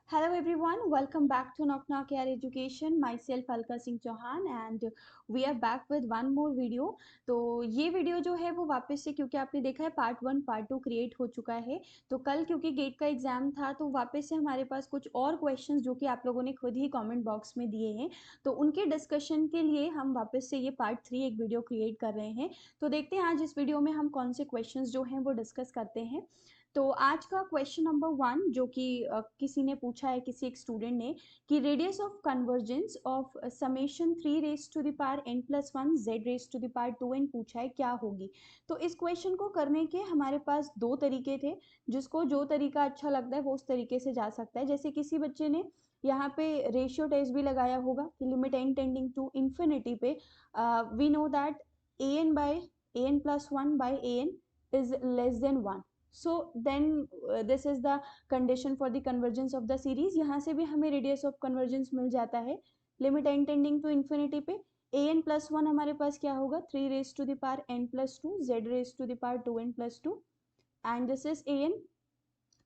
Hello everyone, welcome back to Knock Knock Air Education. Myself Alka Singh Chauhan and we are back with one more video. तो ये video जो है वो वापस से, क्योंकि आपने देखा है पार्ट 1 पार्ट 2 क्रिएट हो चुका है, तो कल क्योंकि गेट का एग्जाम था तो वापस से हमारे पास कुछ और क्वेश्चंस जो कि आप लोगों ने खुद ही कमेंट बॉक्स में दिए हैं, तो उनके डिस्कशन के लिए हम वापस से ये पार्ट 3 एक वीडियो क्रिएट कर रहे हैं। तो देखते हैं आज इस वीडियो में हम कौन से क्वेश्चंस जो हैं वो डिस्कस करते हैं। तो आज का क्वेश्चन नंबर 1 जो कि किसी ने पूछा है, किसी एक स्टूडेंट ने, कि radius of convergence of summation 3 raise to the power n plus 1 z raise to the power 2n पूछा है, क्या होगी। तो इस क्वेश्चन को करने के हमारे पास दो तरीके थे, जिसको जो तरीका अच्छा लगता है वो उस तरीके से जा सकता है। जैसे किसी बच्चे ने यहाँ पे रेशियो टेस्ट भी लगाया होगा कि limit n tending to infinity पे we know that an by an plus 1 by an is less than 1. So then this is the condition for the convergence of the series. यहाँ से भी हमें radius of convergence मिल जाता है limit n tending to infinity पे। an plus 1 हमारे पास क्या होगा, 3 raise to the power n plus 2 z raise to the power 2n plus 2 and this is an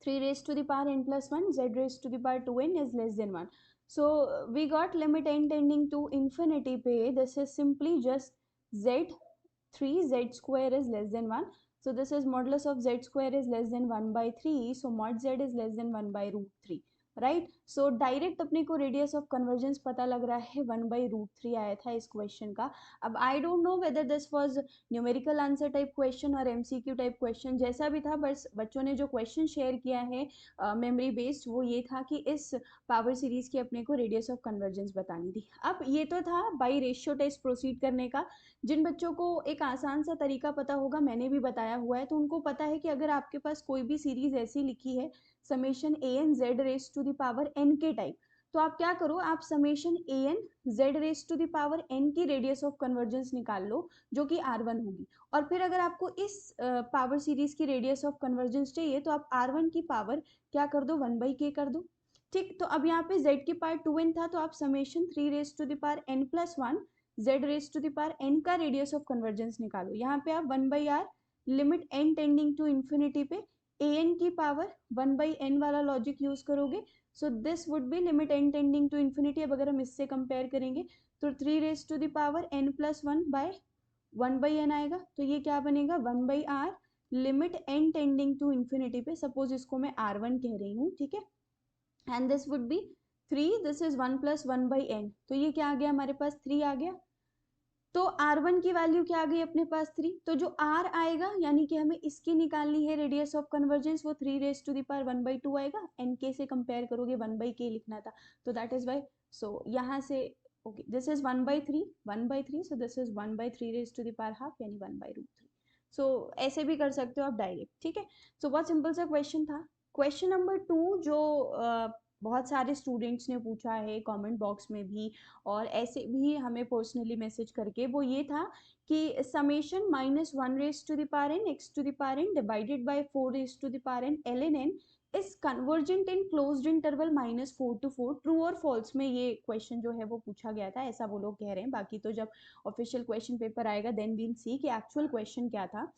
3 raised to the power n plus 1 z raised to the power 2n is less than 1. So we got limit n tending to infinity पे, this is simply just z 3 z square is less than 1. So this is modulus of z square is less than 1 by 3. So mod z is less than 1 by root 3. Right. So direct अपने को radius of convergence पता लग रहा है 1/√3 आया था इस question का। अब I don't know whether this was numerical answer type question और एमसीक्यू टाइप क्वेश्चन, जैसा भी था, बस बच्चों ने जो क्वेश्चन शेयर किया है मेमोरी बेस्ड, वो ये था कि इस पावर सीरीज की अपने को रेडियस ऑफ कन्वर्जेंस बतानी थी। अब ये तो था बाई रेशियो टेस्ट प्रोसीड करने का। जिन बच्चों को एक आसान सा तरीका पता होगा, मैंने भी बताया हुआ है, तो उनको पता है कि अगर आपके पास कोई भी सीरीज ऐसी लिखी है summation A N Z raise to the power N के टाइप, तो आप क्या करो, आप summation A N Z raise to the power N की रेडियस ऑफ कन्वर्जेंस निकाल लो, जो कि R1 होगी। और फिर अगर आपको इस पावर सीरीज की रेडियस ऑफ कन्वर्जेंस चाहिए तो आप R1 की पावर क्या कर दो, 1/k कर दो। ठीक, तो अब यहाँ पे z की पावर 2n था, तो आप summation 3 raise to the power n plus 1 z raise to the power n का रेडियस ऑफ कन्वर्जेंस निकालो। यहाँ पे आप 1/r limit n tending to infinity पे an की पावर 1/n वाला लॉजिक यूज करोगे। So this would be limit n tending to infinity. अब अगर हम इससे कंपेयर करेंगे तो 3 raise to the power n plus 1 by 1/n आएगा, तो ये क्या बनेगा, 1/r limit n tending to infinity पे, सपोज इसको मैं R1 कह रही हूँ, ठीक है, and this would be 3, this is 1 plus 1/n, तो ये क्या आ गया हमारे पास, 3 आ गया। तो R1 की वैल्यू क्या आ गई अपने पास, 3। तो जो R आएगा, यानी कि हमें इसकी निकालनी है रेडियस ऑफ कन्वर्जेंस, वो 3 रेज टू द पावर 1/2 आएगा। nk से कंपेयर करोगे 1/k लिखना था, तो दैट इज वाई। सो यहाँ से okay, this is 1/3, so this is 1/3 raise to the power half, यानी 1/√3। सो ऐसे भी कर सकते हो आप डायरेक्ट, ठीक है। सो बहुत सिंपल सा क्वेश्चन था। क्वेश्चन नंबर 2 जो बहुत सारे स्टूडेंट्स ने पूछा है कमेंट बॉक्स में भी और ऐसे भी हमें पर्सनली मैसेज करके, वो ये था कि summation -1 raise to the power n x to the power n divided by 4 raise to the power n ln n is convergent in closed interval -4 to 4। True और फॉल्स में ये क्वेश्चन जो है वो पूछा गया था, ऐसा वो लोग कह रहे हैं। बाकी तो जब ऑफिशियल क्वेश्चन पेपर आएगा देन वील सी कि एक्चुअल क्वेश्चन क्या था।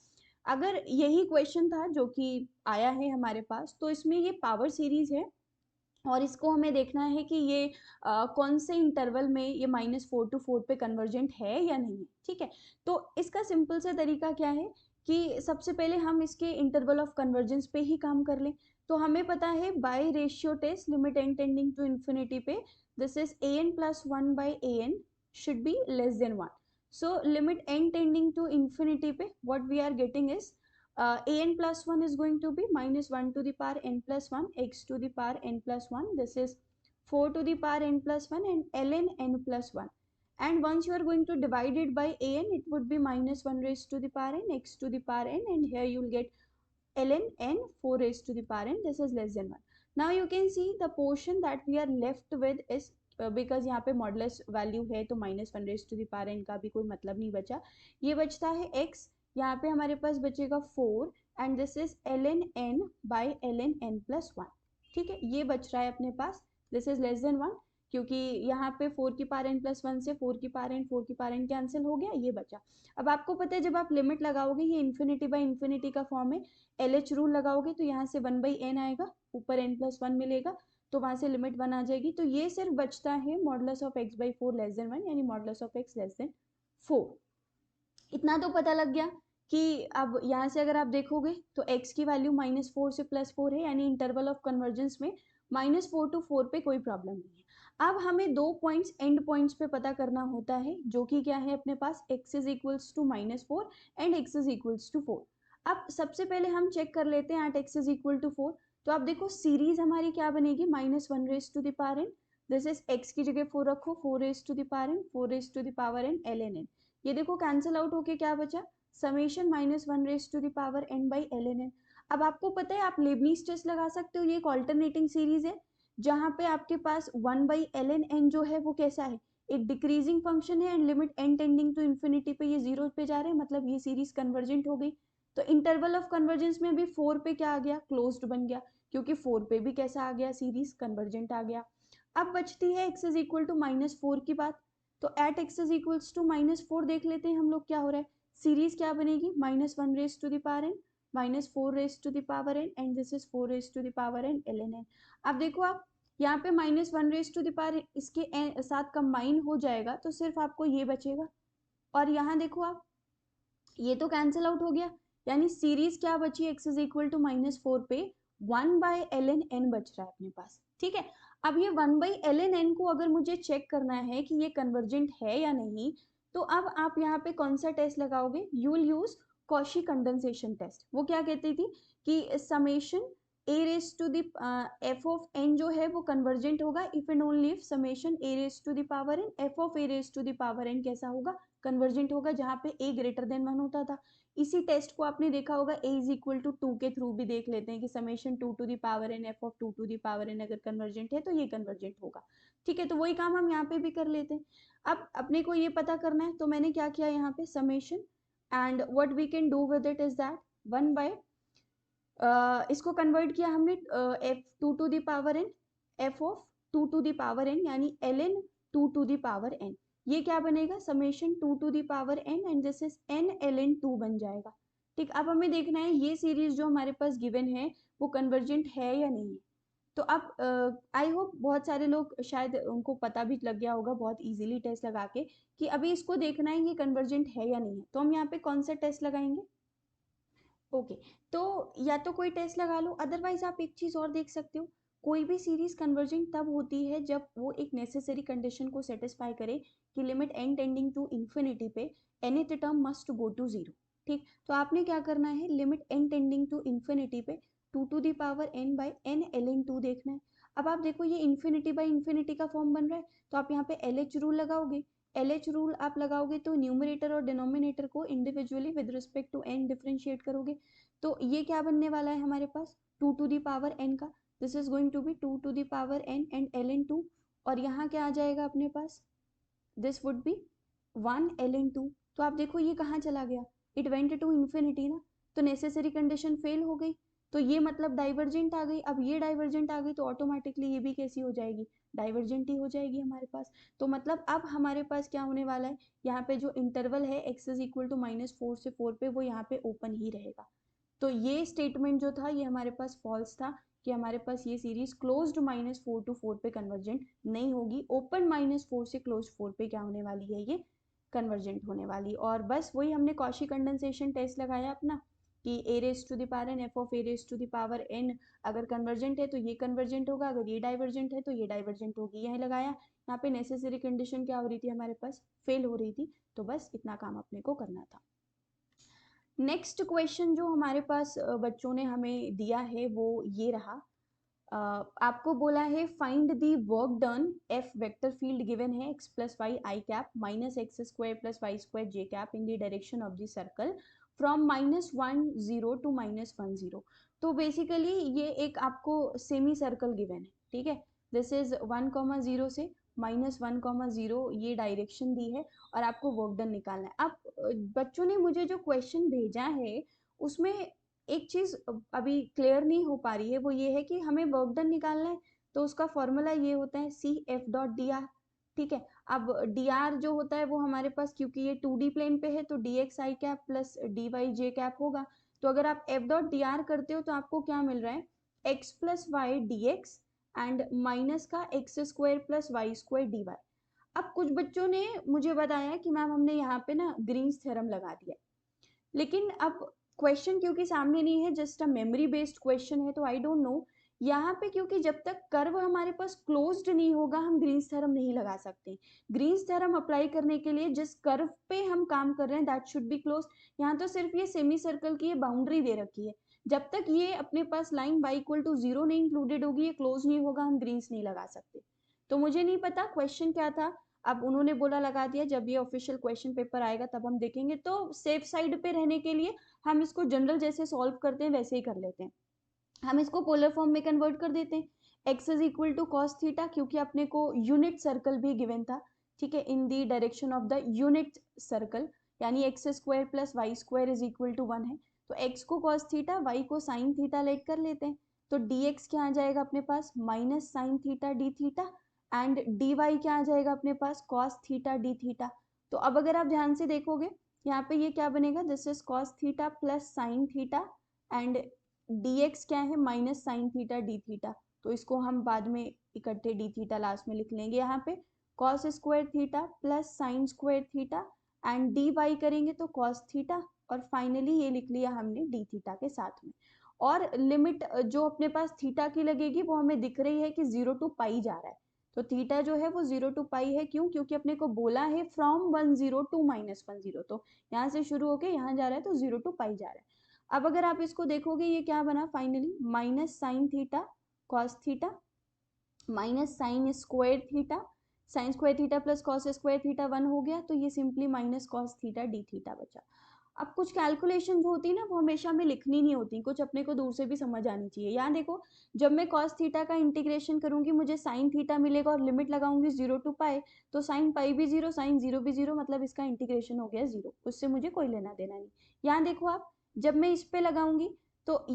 अगर यही क्वेश्चन था जो कि आया है हमारे पास, तो इसमें ये पावर सीरीज है और इसको हमें देखना है कि ये कौन से इंटरवल में ये -4 to 4 पे कन्वर्जेंट है या नहीं है, ठीक है। तो इसका सिंपल सा तरीका क्या है कि सबसे पहले हम इसके इंटरवल ऑफ कन्वर्जेंस पे ही काम कर लें। तो हमें पता है by ratio test limit n tending to infinity पे this is an plus 1 by an should be less than 1। So limit n tending to infinity पे what we are getting is an plus 1 is going to be -1 to the power n plus 1 x to the power n plus 1, this is 4 to the power n plus 1 and ln n plus 1, and once you are going to divide it by an it would be -1 raised to the power n x to the power n, and here you will get ln n 4 raised to the power n, this is less than 1. Now you can see the portion that we are left with is because यहाँ पे modulus value है तो -1 raise to the power n का भी कोई मतलब नहीं बचा। ये बचता है x, यहाँ पे हमारे पास बचेगा 4 and this is ln n by ln n plus 1, ठीक है, ये बच रहा है अपने पास। दिस इज लेस देन 1 क्योंकि यहाँ पे 4 की पावर n प्लस 1 से 4 की पावर n कैंसिल हो गया, ये बचा। अब आपको पता है जब आप लिमिट लगाओगे, ये इन्फिनिटी बाय इन्फिनिटी का फॉर्म है, LH रूल लगाओगे तो यहाँ से 1/n आएगा, ऊपर n प्लस 1 मिलेगा, तो वहां से लिमिट 1 आ जाएगी। तो ये सिर्फ बचता है modulus of x by 4 less than 1, यानी modulus of x less than 4। इतना तो पता लग गया कि अब यहाँ से अगर आप देखोगे तो x की वैल्यू -4 से +4 है, यानी इंटरवल ऑफ कन्वर्जेंस में -4 to 4 पे कोई प्रॉब्लम नहीं है। अब हमें दो पॉइंट्स एंड पॉइंट्स पे पता करना होता है, जो कि क्या है अपने पास, x is equals to -4 and x is equals to 4। अब सबसे पहले हम चेक कर लेते हैं at x is equal to 4। तो आप देखो सीरीज हमारी क्या बनेगी, -1 raise to the power n, this is x की जगह 4 रखो, 4 raise to the power n, 4 raise to the power n ln n। ये देखो कैंसिल आउट होके क्या बचा, summation -1 raise to the power n by ln n। अब आपको पता है आप लेबनीज टेस्ट लगा सकते हो, ये एक ऑल्टरनेटिंग सीरीज है जहां पे आपके पास 1 बाई ln n जो है वो कैसा है, एक डिक्रीजिंग फंक्शन है, and limit n tending to infinity पे ये 0 पे जा रहे हैं, मतलब ये सीरीज कन्वर्जेंट हो गई। तो इंटरवल ऑफ कन्वर्जेंस में भी 4 पे क्या आ गया, क्लोज्ड बन गया, क्योंकि 4 पे भी कैसा आ गया, सीरीज कन्वर्जेंट आ गया। अब बचती है x इज इक्वल टू -4 की बात। तो at x is equals to -4 देख लेते हैं हम लोग क्या हो रहा है, सीरीज क्या बनेगी, -1 raise to the power n, -4 raise to the power n, and this is 4 raise to the power n ln n। अब देखो आप यहाँ पे -1 रेज टू द पावर इसके साथ कंबाइन हो जाएगा, तो सिर्फ आपको ये बचेगा। और यहाँ देखो आप, ये तो कैंसिल आउट हो गया, यानी सीरीज क्या बची, x इज इक्वल टू -4 पे 1 बाई ln n बच रहा है अपने पास। ठीक है, अब ये 1 बाई ln n को अगर मुझे चेक करना है कि ये कन्वर्जेंट है या नहीं, तो अब आप यहाँ पे कौन सा टेस्ट लगाओगे, you will use Cauchy condensation test. वो क्या कहती थी कि summation a raise to the f of n जो है वो कन्वर्जेंट होगा if and only if summation a raise to the power n f of a raise to the power n कैसा होगा, कन्वर्जेंट होगा, जहां पे a ग्रेटर देन 1 होता था। इसी टेस्ट को आपने देखा होगा a इज इक्वल टू 2 के थ्रू भी देख लेते हैं कि summation 2 to the power n f of 2 to the power n अगर कन्वर्जेंट है तो ये कन्वर्जेंट होगा। ठीक है, तो वही काम हम यहाँ पे भी कर लेते हैं। अब अपने को ये पता करना है, तो मैंने क्या किया यहाँ पे, summation, and what we can do with it is that 1 by इसको कन्वर्ट किया हमने f 2 to the power n, f of 2 to the power n, यानी ln 2 to the power n। ये क्या बनेगा, summation 2 to the power n, and this is n ln 2 बन जाएगा। ठीक, अब हमें देखना है ये सीरीज जो हमारे पास गिवन है वो कन्वर्जेंट है या नहीं। तो अब आई होप बहुत सारे लोग शायद उनको पता भी लग गया होगा बहुत इजीली टेस्ट लगा के कि अभी इसको देखना है ये कन्वर्जेंट है या नहीं है। तो हम यहाँ पे कौन सा टेस्ट लगाएंगे, ओके तो या तो कोई टेस्ट लगा लो, अदरवाइज आप एक चीज और देख सकते हो, कोई भी सीरीज कन्वर्जिंग तब होती है जब वो एक नेसेसरी कंडीशन को सेटिस्फाई करे कि limit n tending to infinity पे nth term must go to 0। ठीक, तो आपने क्या करना है, limit n tending to infinity पे 2 to the power n by n ln 2 देखना है। अब आप देखो ये इन्फिनिटी बाई इन्फिनिटी का फॉर्म बन रहा है, तो आप यहाँ पे LH रूल लगाओगे। LH रूल आप लगाओगे तो न्यूमरेटर और डिनोमिनेटर को individually with respect to n differentiate करोगे। तो ये क्या बनने वाला है हमारे पास, 2 टू द पावर n का, this is going to be 2 to the power n and ln 2। और यहाँ क्या आ जाएगा अपने पास, दिस वुड बी 1 ln 2। तो आप देखो ये कहाँ चला गया, इट वेंट टू इन्फिनिटी ना, तो नेसेसरी कंडीशन फेल हो गई, तो ये मतलब डाइवर्जेंट आ गई। अब ये डाइवर्जेंट आ गई तो ऑटोमेटिकली ये भी कैसी हो जाएगी, डाइवर्जेंट ही हो जाएगी हमारे पास। तो मतलब अब हमारे पास क्या होने वाला है, यहाँ पे जो इंटरवल है x इज इक्वल टू -4 से 4 पे वो यहाँ पे ओपन ही रहेगा। तो ये स्टेटमेंट जो था ये हमारे पास फॉल्स था कि हमारे पास ये सीरीज क्लोज्ड -4 टू 4 पे कन्वर्जेंट नहीं होगी, ओपन -4 से क्लोज्ड 4 पे क्या होने वाली है, ये कन्वर्जेंट होने वाली। और बस वही हमने कॉशी कंडेंसेशन टेस्ट लगाया अपना कि a raise to the power n f of a raise to the power n अगर कन्वर्जेंट है तो ये कन्वर्जेंट होगा, अगर ये डाइवर्जेंट है तो ये डाइवर्जेंट होगी, यही लगाया। यहाँ पे नेसेसरी कंडीशन क्या हो रही थी हमारे पास, फेल हो रही थी। तो बस इतना काम अपने को करना था। नेक्स्ट क्वेश्चन जो हमारे पास बच्चों ने हमें दिया है वो ये रहा, आपको बोला है find the work done F vector field given है x plus y i cap minus x square plus y square j cap in the direction of the circle from -1 0 to -1 0। तो बेसिकली ये एक आपको सेमी सर्कल गिवन है, ठीक है, this is 1,0 से -1,0 ये डायरेक्शन दी है और आपको वर्क डन निकालना है। अब बच्चों ने मुझे जो क्वेश्चन भेजा है उसमें एक चीज अभी क्लियर नहीं हो पा रही है, वो ये है कि हमें वर्क डन निकालना है तो उसका फॉर्मूला ये होता है C F dot d r. ठीक है, अब डी आर जो होता है वो हमारे पास क्योंकि ये 2D प्लेन पे है तो डी एक्स आई कैप प्लस डी वाई जे कैप होगा। तो अगर आप एफ डॉट डी आर करते हो तो आपको क्या मिल रहा है, x plus y d x and minus का x square plus y square d y. अब कुछ बच्चों ने मुझे बताया कि मैम हमने यहाँ पे ना ग्रीन्स थ्योरम लगा दिया, लेकिन अब क्वेश्चन क्योंकि सामने नहीं है, just a memory based question है, तो आई डोंट नो यहाँ पे, क्योंकि जब तक कर्व हमारे पास क्लोज्ड नहीं होगा हम ग्रीन्स थ्योरम नहीं लगा सकते। ग्रीन्स थ्योरम अप्लाई करने के लिए जिस कर्व पे हम काम कर रहे हैं दैट शुड बी क्लोज। यहाँ तो सिर्फ ये सेमी सर्कल की ये बाउंड्री दे रखी है, जब तक ये अपने पास लाइन y इक्वल टू 0 नहीं इंक्लूडेड होगी, ये क्लोज नहीं होगा, हम ग्रीन्स नहीं लगा सकते। तो मुझे नहीं पता क्वेश्चन क्या था, अब उन्होंने बोला लगा दिया, जब ये ऑफिशियल क्वेश्चन पेपर आएगा तब हम देखेंगे। तो सेफ साइड पे रहने के लिए हम इसको जनरल जैसे सॉल्व करते हैं वैसे ही कर लेते हैं। हम इसको पोलर फॉर्म में कन्वर्ट कर देते हैं, x is equal to cos theta, क्योंकि अपने को यूनिट सर्कल भी गिवन था, ठीक है, in the direction of the unit circle, यानी x square plus y square is equal to 1 है। तो x को कॉस थीटा, y को साइन थीटा लेट कर लेते हैं, तो dx क्या आ जाएगा अपने पास minus sine theta d theta, and dy क्या आ जाएगा अपने पास कॉस थीटा डी थीटा। तो अब अगर आप ध्यान से देखोगे यहाँ पे ये क्या बनेगा, this is cos theta plus sine theta, and dx क्या है minus sine theta d theta. तो इसको हम बाद में इकट्ठे डी थीटा लास्ट में लिख लेंगे, यहाँ पे cos square theta plus sine square theta, and d y करेंगे तो कॉस थीटा, और फाइनली ये लिख लिया हमने डी थीटा के साथ में। और लिमिट जो अपने पास थीटा की लगेगी वो हमें दिख रही है कि 0 टू पाई जा रहा है, तो थीटा जो है वो 0 टू पाई है, क्यों, क्योंकि अपने को बोला है फ्रॉम 10 टू -10, तो यहाँ से शुरू होके यहाँ जा रहा है तो 0 टू पाई जा रहा है। अब अगर आप इसको देखोगे ये क्या बना finally, minus sine theta cos theta minus sine square theta, sign square theta plus cos square theta 1 हो गया, तो ये simply minus cos theta d theta बचा। अब कुछ कैलकुलेशन जो होती है ना वो हमेशा हमें लिखनी नहीं होती, कुछ अपने को दूर से भी समझ आनी चाहिए। यहाँ देखो, जब मैं कॉस थीटा का इंटीग्रेशन करूंगी मुझे साइन थीटा मिलेगा, और लिमिट लगाऊंगी 0 टू पाई, तो साइन पाई भी 0 साइन 0 भी 0, मतलब इसका इंटीग्रेशन हो गया 0, उससे मुझे कोई लेना देना नहीं। यहाँ देखो आप, जब मैं इस पे लगाऊंगी तो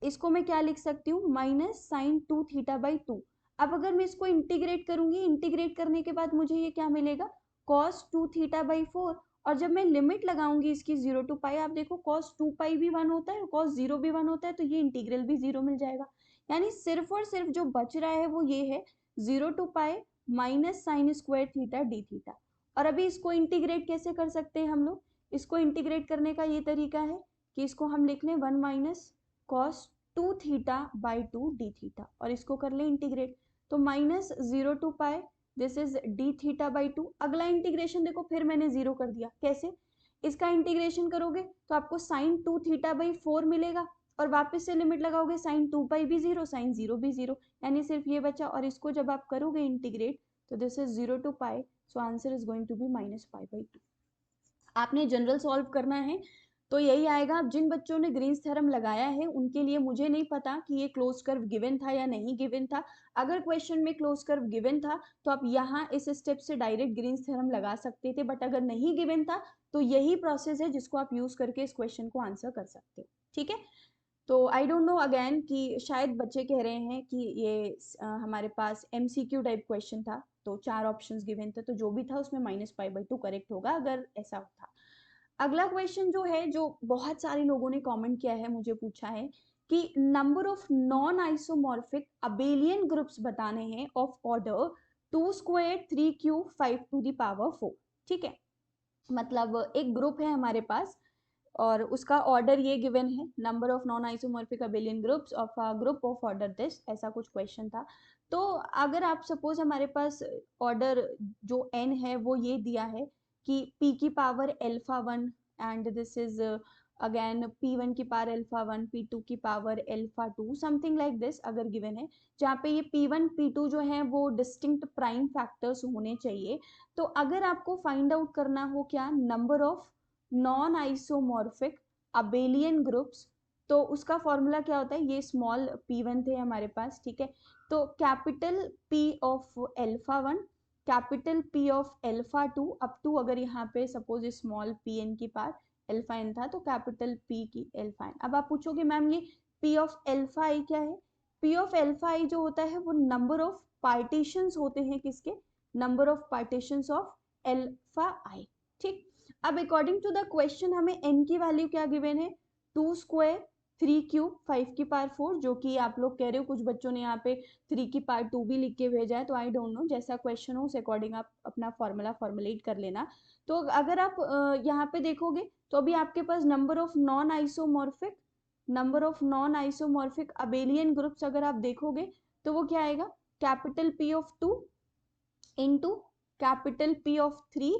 इसको मैं क्या लिख सकती हूँ, माइनस साइन 2 थीटा बाई 2। अब अगर मैं इसको इंटीग्रेट करूंगी, इंटीग्रेट करने के बाद मुझे ये क्या मिलेगा, कॉस 2 थीटा बाई 4, और जब मैं लिमिट लगाऊंगी इसकी 0 टू पाई, आप देखो कॉस 2 पाई भी 1 होता है, कॉस 0 भी 1 होता है, तो ये इंटीग्रल भी 0 मिल जाएगा। यानी सिर्फ और सिर्फ जो बच रहा है वो ये है 0 to pi minus sine square theta d theta. और अभी इसको इंटीग्रेट कैसे कर सकते हैं हम लोग, इसको इंटीग्रेट करने का ये तरीका है कि इसको हम लिख लें 1 minus cos 2 theta by 2 d theta, और इसको कर लें इंटीग्रेट, तो minus 0 to pi this is d theta by 2। अगला इंटीग्रेशन देखो फिर मैंने 0 कर दिया, कैसे, इसका इंटीग्रेशन करोगे तो आपको साइन 2 थीटा बाई 4 मिलेगा, और वापस से लिमिट लगाओगे साइन 2 पाई भी 0 साइन 0 भी 0, यानी सिर्फ ये बचा, और इसको जब आप करोगे इंटीग्रेट तो this is 0 to pi, so answer is going to be minus pi by 2। आपने जनरल सॉल्व करना है तो यही आएगा। अब जिन बच्चों ने ग्रीन्स थ्योरम लगाया है उनके लिए मुझे नहीं पता कि ये क्लोज कर्व गिवन था या नहीं गिवन था। अगर क्वेश्चन में क्लोज कर्व गिवन था तो आप यहाँ इस स्टेप से डायरेक्ट ग्रीन्स थ्योरम लगा सकते थे, बट अगर नहीं गिवन था तो यही प्रोसेस है जिसको आप यूज करके इस क्वेश्चन को आंसर कर सकते हो, ठीक है। तो आई डोंट नो अगेन कि शायद बच्चे कह रहे हैं कि ये हमारे पास MCQ टाइप क्वेश्चन था, तो 4 ऑप्शंस गिवन थे, तो जो भी था उसमें -π/2 करेक्ट होगा अगर ऐसा था। अगला क्वेश्चन जो है, जो बहुत सारे लोगों ने कमेंट किया है, मुझे पूछा है कि number of non isomorphic abelian groups बताने हैं of order 2 square 3 cube 5 to the power 4, ठीक है। मतलब एक ग्रुप है हमारे पास और उसका ऑर्डर ये गिवन है, number of non isomorphic abelian groups of a group of order this, ऐसा कुछ क्वेश्चन था। तो अगर आप सपोज हमारे पास ऑर्डर जो n है वो ये दिया है कि p की power alpha 1 and this is again p1 की पावर अल्फा 1 p2 की power alpha 2 something like this अगर गिवन है, जहाँ पे ये p1 p2 जो है वो डिस्टिंक्ट प्राइम फैक्टर्स होने चाहिए। तो अगर आपको फाइंड आउट करना हो क्या number of non isomorphic abelian groups, तो उसका फॉर्मूला क्या होता है, ये स्मॉल p1 थे हमारे पास, ठीक है। तो capital P of alpha 1 capital P of alpha 2 up to, अगर यहाँ पे सपोज स्मॉल pn की पार अल्फा n था तो कैपिटल P की अल्फा n। अब आप पूछोगे मैम ये P ऑफ अल्फा i क्या है, P ऑफ अल्फा i जो होता है वो नंबर ऑफ पार्टीशंस होते हैं, किसके, number of partitions of alpha i, ठीक। अब अकॉर्डिंग टू द क्वेश्चन हमें n की वैल्यू क्या गिवन है, 2 स्क्वायर 3 क्यूब 5 की पावर 4, जो कि आप लोग कह रहे हो, कुछ बच्चों ने यहाँ पे 3 की पावर 2 भी लिख के भेजा है, तो आई डोंट नो, जैसा क्वेश्चन हो उस अकॉर्डिंग आप अपना फॉर्मूला फॉर्मुलेट कर लेना। तो अगर आप यहाँ पे देखोगे तो अभी आपके पास number of non isomorphic abelian groups अगर आप देखोगे तो वो क्या आएगा, capital P(2) into capital P(3)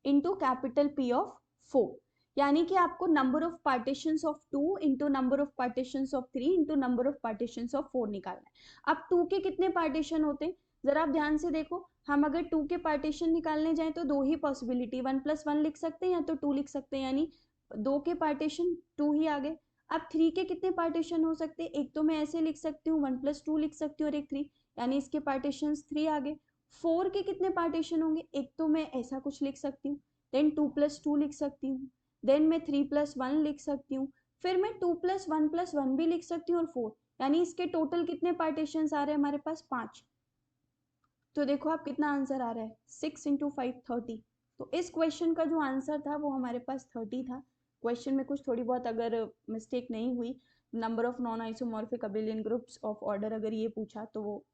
into capital P(4), यानी कि आपको number of partitions of 2 into number of partitions of 3 into number of partitions of 4 निकालना है। अब 2 के कितने पार्टीशन होते हैं, जरा आप ध्यान से देखो, हम अगर 2 के पार्टीशन निकालने जाएं तो दो ही पॉसिबिलिटी, 1+1 लिख सकते हैं या तो 2 लिख सकते हैं, यानी 2 के पार्टीशन 2 ही आ गए। अब 3 के कितने पार्टीशन हो सकते हैं, एक तो मैं ऐसे लिख सकती हूँ 1+2 लिख सकती हूँ और एक 3, यानी इसके पार्टीशन 3 आ गए। 4 के कितने पार्टीशन होंगे, एक तो मैं ऐसा कुछ लिख सकती हूँ, देन 2+2 लिख सकती हूँ, देन मैं 3+1 लिख सकती हूँ, फिर मैं 2+1+1 भी लिख सकती हूँ और 4, यानी इसके टोटल कितने पार्टीशन आ रहे हैं हमारे पास 5। तो देखो आप कितना आंसर आ रहा है, 6 इंटू 5 30। तो इस क्वेश्चन का जो आंसर था वो हमारे पास 30 था। क्वेश्चन में कुछ थोड़ी बहुत अगर मिस्टेक नहीं हुई, number of non isomorphic abelian groups of order अगर ये पूछा तो वो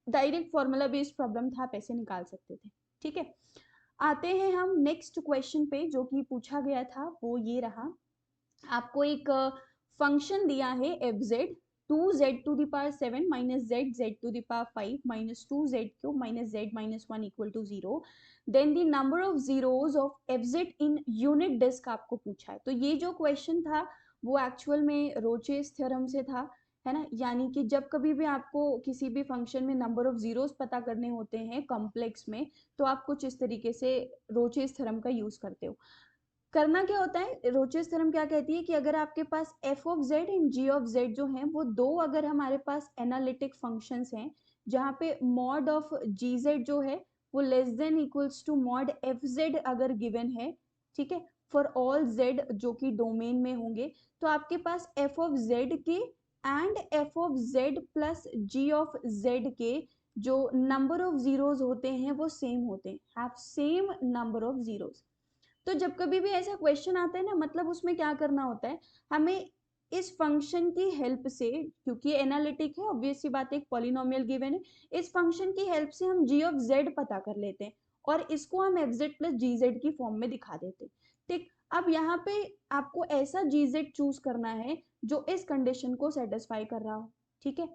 डायरेक्ट फॉर्मूला बेस्ड प्रॉब्लम था, आप ऐसे निकाल सकते थे। ठीक है, आते हैं हम नेक्स्ट क्वेश्चन पे जो कि पूछा गया था, वो ये रहा। आपको एक फंक्शन दिया है fz, 2z⁻7 minus z⁻5 minus 2z³ minus z-1 equal to 0, then the number of zeros of fz in unit disc आपको पूछा है। तो ये जो क्वेश्चन था वो एक्चुअल में रोचेस थ्योरम से था, है ना, यानी कि जब कभी भी आपको किसी भी फंक्शन में नंबर ऑफ जीरोस पता करने होते हैं कॉम्प्लेक्स में, तो आप कुछ इस तरीके से रोचेस थ्योरम का यूज करते हो। करना क्या होता है, रोचेस थ्योरम क्या कहती है कि अगर आपके पास f of z and g of z जो है वो दो अगर हमारे पास एनालिटिक फंक्शंस हैं, जहाँ पे मॉड ऑफ gz जो है वो less than equals to mod fz अगर गिवन है, ठीक है, फॉर ऑल z जो कि डोमेन में होंगे, तो आपके पास f ऑफ z के and f of z plus g of z के जो नंबर ऑफ जीरोज होते हैं वो सेम होते हैं, have same number of zeros. तो जब कभी भी ऐसा क्वेश्चन आता है ना, मतलब उसमें क्या करना होता है, हमें इस फंक्शन की हेल्प से, क्योंकि एनालिटिक है ऑब्वियस सी बात है, एक पॉलिनोमियल गिवन है, इस फंक्शन की हेल्प से हम g ऑफ z पता कर लेते हैं और इसको हम fz प्लस gz की फॉर्म में दिखा देते हैं। ठीक, अब यहाँ पे आपको ऐसा gz चूज करना है जो इस कंडीशन को सेटिस्फाई कर रहा हो। ठीक है,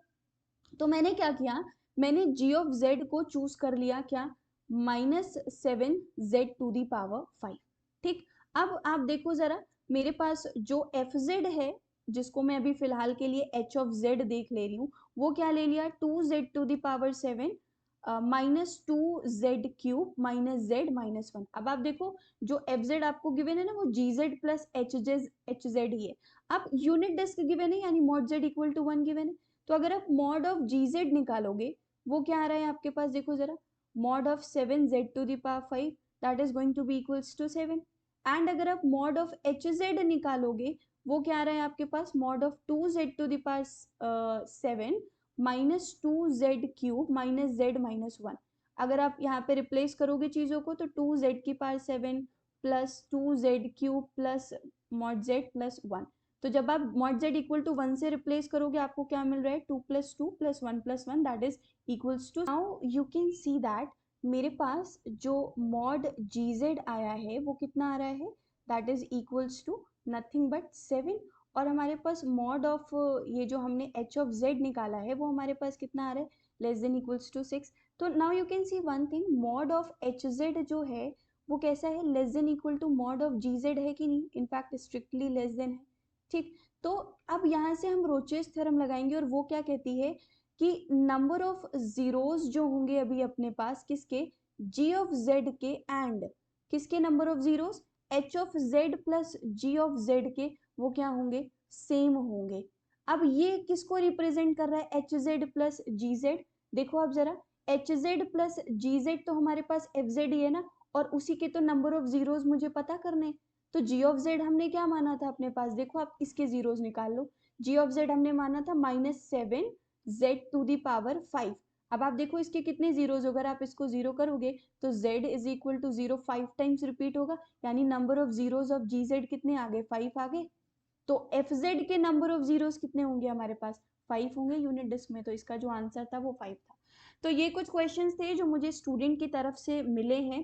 तो मैंने क्या किया, मैंने g ऑफ z को चूज कर लिया क्या, -7z⁵। ठीक, अब आप देखो जरा, मेरे पास जो fz है जिसको मैं अभी फिलहाल के लिए h ऑफ z देख ले रही हूँ, वो क्या ले लिया, 2z⁻7 -2z³ माइनस z-1। अब आप देखो जो fz आपको गिवन है ना वो gz प्लस hz ही है। अब यूनिट डिस्क गिवन है यानी mod z equal to 1 given है, तो अगर आप मॉड ऑफ gz निकालोगे वो क्या आ रहा है आपके पास, देखो जरा, mod of 7z⁵ that is going to be equals to 7, and अगर आप मॉड ऑफ hz निकालोगे वो क्या आ रहा है आपके पास, mod of 2z⁻7 -2z³ minus z-1। अगर आप यहाँ पे रिप्लेस करोगे चीजों को तो 2z⁻7 plus 2z³ plus mod z plus 1। तो जब आप मॉड z इक्वल टू 1 से रिप्लेस करोगे आपको क्या मिल रहा है, 2+2 plus 1+1 that is equals to, now you can see that मेरे पास जो मॉड gz आया है वो कितना आ रहा है, that is equals to nothing but 7, और हमारे पास मॉड ऑफ ये जो हमने h ऑफ z निकाला है वो हमारे पास कितना आ रहा है, लेस देन इक्वल्स टू 6। तो now you can see one thing, mod of hz जो है वो कैसा है, less than equal to mod of gz है कि नहीं, इनफैक्ट स्ट्रिक्टली लेस देन है। ठीक, तो अब यहाँ से हम रोचेस थ्योरम लगाएंगे और वो क्या कहती है कि नंबर ऑफ जीरोस जो होंगे अभी अपने पास किसके, g ऑफ z के एंड किसके number of zeros, h of z plus g of z के, वो क्या होंगे, सेम होंगे। अब ये किसको रिप्रेजेंट कर रहा है, hz प्लस gz, देखो आप जरा, hz प्लस gz तो हमारे पास fz ही है ना, और उसी के तो नंबर ऑफ जीरोस मुझे पता करने, तो g ऑफ z हमने क्या माना था अपने पास, देखो आप इसके जीरोस निकाल लो, g ऑफ z हमने माना था -7z⁵। अब आप देखो इसके कितने जीरोज, अगर आप इसको जीरो करोगे तो z is equal to 0 5 times repeat होगा, यानी number of zeros of gz कितने आ गए, 5 आ गए। तो FZ के नंबर ऑफ जीरोस कितने होंगे हमारे पास, 5 होंगे यूनिट डिस्क में, तो इसका जो आंसर था वो 5 था। तो ये कुछ क्वेश्चंस थे जो मुझे स्टूडेंट की तरफ से मिले हैं।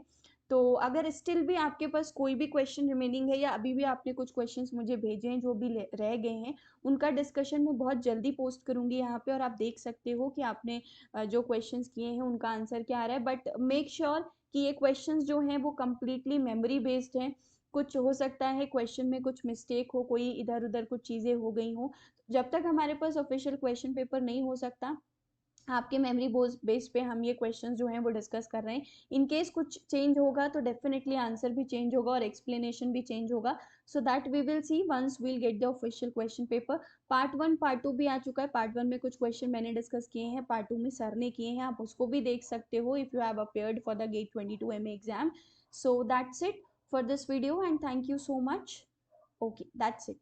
तो अगर स्टिल भी आपके पास कोई भी क्वेश्चन रिमेनिंग है, या अभी भी आपने कुछ क्वेश्चंस मुझे भेजे हैं जो भी रह गए हैं, उनका डिस्कशन मैं बहुत जल्दी पोस्ट करूंगी यहाँ पे, और आप देख सकते हो कि आपने जो क्वेश्चंस किए हैं उनका आंसर क्या आ रहा है। बट मेक श्योर कि ये क्वेश्चंस जो हैं वो कम्प्लीटली मेमोरी बेस्ड हैं। कुछ हो सकता है क्वेश्चन में कुछ मिस्टेक हो, कोई इधर उधर कुछ चीज़ें हो गई हो, जब तक हमारे पास ऑफिशियल क्वेश्चन पेपर नहीं हो सकता, आपके मेमोरी बेस पे हम ये क्वेश्चंस जो हैं वो डिस्कस कर रहे हैं। इन केस कुछ चेंज होगा तो डेफिनेटली आंसर भी चेंज होगा और एक्सप्लेनेशन भी चेंज होगा, so that we will see once we'll get the official question paper. Part 1 part 2 भी आ चुका है। पार्ट 1 में कुछ क्वेश्चन मैंने डिस्कस किए हैं, पार्ट 2 में सर ने किए हैं, आप उसको भी देख सकते हो if you have appeared for the GATE 22 MA exam. So that's it for this video and thank you so much. Okay, that's it.